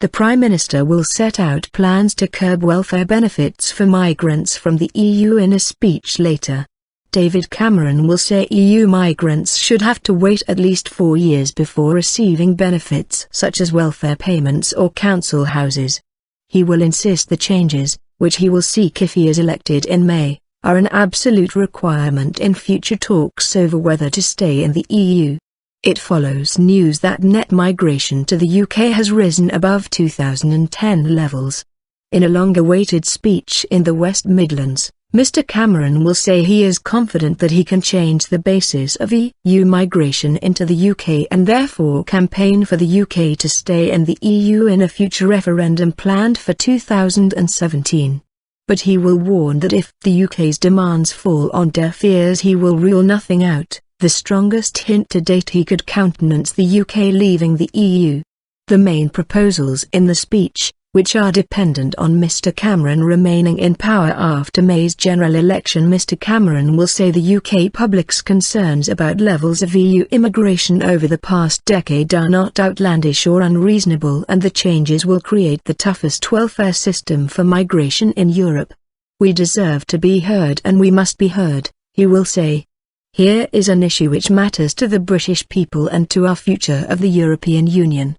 The Prime Minister will set out plans to curb welfare benefits for migrants from the EU in a speech later. David Cameron will say EU migrants should have to wait at least 4 years before receiving benefits such as welfare payments or council houses. He will insist the changes, which he will seek if he is elected in May, are an absolute requirement in future talks over whether to stay in the EU. It follows news that net migration to the UK has risen above 2010 levels. In a long-awaited speech in the West Midlands, Mr Cameron will say he is confident that he can change the basis of EU migration into the UK and therefore campaign for the UK to stay in the EU in a future referendum planned for 2017. But he will warn that if the UK's demands fall on deaf ears, he will rule nothing out, the strongest hint to date he could countenance the UK leaving the EU. The main proposals in the speech, which are dependent on Mr Cameron remaining in power after May's general election. Mr Cameron will say the UK public's concerns about levels of EU immigration over the past decade are not outlandish or unreasonable, and the changes will create the toughest welfare system for migration in Europe. We deserve to be heard and we must be heard, he will say. Here is an issue which matters to the British people and to our future of the European Union.